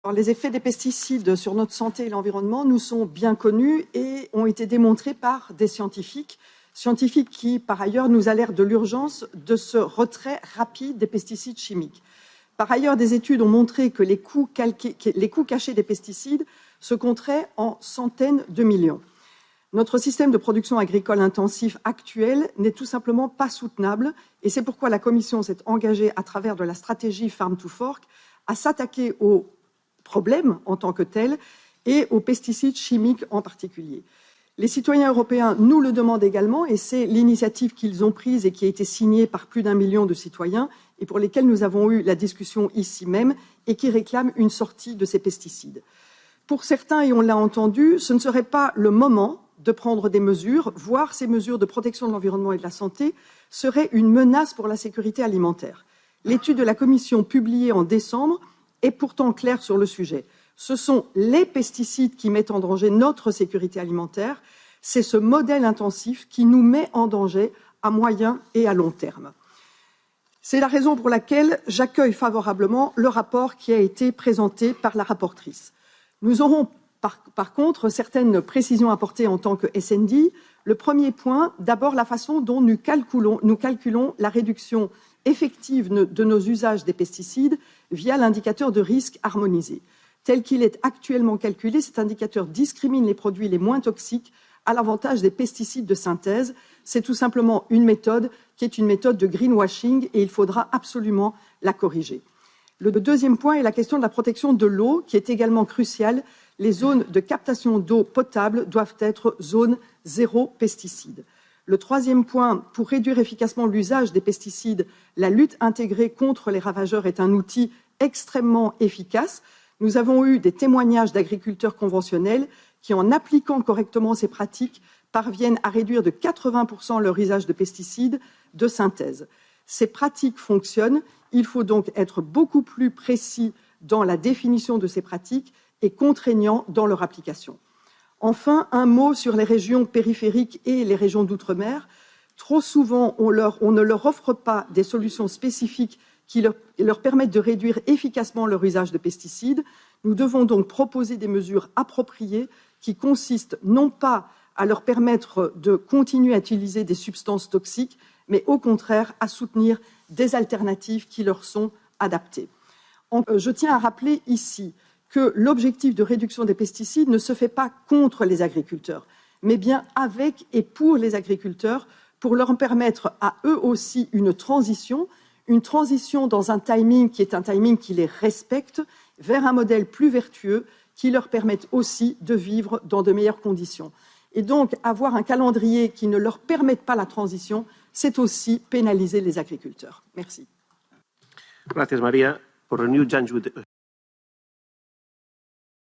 Alors, les effets des pesticides sur notre santé et l'environnement nous sont bien connus et ont été démontrés par des scientifiques qui, par ailleurs, nous alertent de l'urgence de ce retrait rapide des pesticides chimiques. Par ailleurs, des études ont montré que les coûts cachés des pesticides se compteraient en centaines de millions. Notre système de production agricole intensif actuel n'est tout simplement pas soutenable et c'est pourquoi la Commission s'est engagée à travers de la stratégie Farm to Fork à s'attaquer aux problèmes en tant que tels et aux pesticides chimiques en particulier. Les citoyens européens nous le demandent également et c'est l'initiative qu'ils ont prise et qui a été signée par plus d'1 million de citoyens et pour lesquels nous avons eu la discussion ici même et qui réclament une sortie de ces pesticides. Pour certains, et on l'a entendu, ce ne serait pas le moment de prendre des mesures, voire ces mesures de protection de l'environnement et de la santé seraient une menace pour la sécurité alimentaire. L'étude de la Commission publiée en décembre est pourtant claire sur le sujet. Ce sont les pesticides qui mettent en danger notre sécurité alimentaire. C'est ce modèle intensif qui nous met en danger à moyen et à long terme. C'est la raison pour laquelle j'accueille favorablement le rapport qui a été présenté par la rapporteure. Nous aurons par contre certaines précisions à apporter en tant que SND. Le premier point, d'abord la façon dont nous calculons la réduction effective de nos usages des pesticides via l'indicateur de risque harmonisé. Tel qu'il est actuellement calculé, cet indicateur discrimine les produits les moins toxiques à l'avantage des pesticides de synthèse. C'est tout simplement une méthode qui est une méthode de greenwashing et il faudra absolument la corriger. Le deuxième point est la question de la protection de l'eau qui est également cruciale. Les zones de captation d'eau potable doivent être zones zéro pesticides. Le troisième point, pour réduire efficacement l'usage des pesticides, la lutte intégrée contre les ravageurs est un outil extrêmement efficace. Nous avons eu des témoignages d'agriculteurs conventionnels qui, en appliquant correctement ces pratiques, parviennent à réduire de 80% leur usage de pesticides de synthèse. Ces pratiques fonctionnent, il faut donc être beaucoup plus précis dans la définition de ces pratiques et contraignant dans leur application. Enfin, un mot sur les régions périphériques et les régions d'outre-mer. Trop souvent, on ne leur offre pas des solutions spécifiques qui leur permettent de réduire efficacement leur usage de pesticides. Nous devons donc proposer des mesures appropriées qui consistent non pas à leur permettre de continuer à utiliser des substances toxiques, mais au contraire à soutenir des alternatives qui leur sont adaptées. Je tiens à rappeler ici que l'objectif de réduction des pesticides ne se fait pas contre les agriculteurs, mais bien avec et pour les agriculteurs, pour leur permettre à eux aussi une transition dans un timing qui les respecte, vers un modèle plus vertueux qui leur permette aussi de vivre dans de meilleures conditions. Et donc, avoir un calendrier qui ne leur permette pas la transition, c'est aussi pénaliser les agriculteurs. Merci. Gracias, María. Por Renew,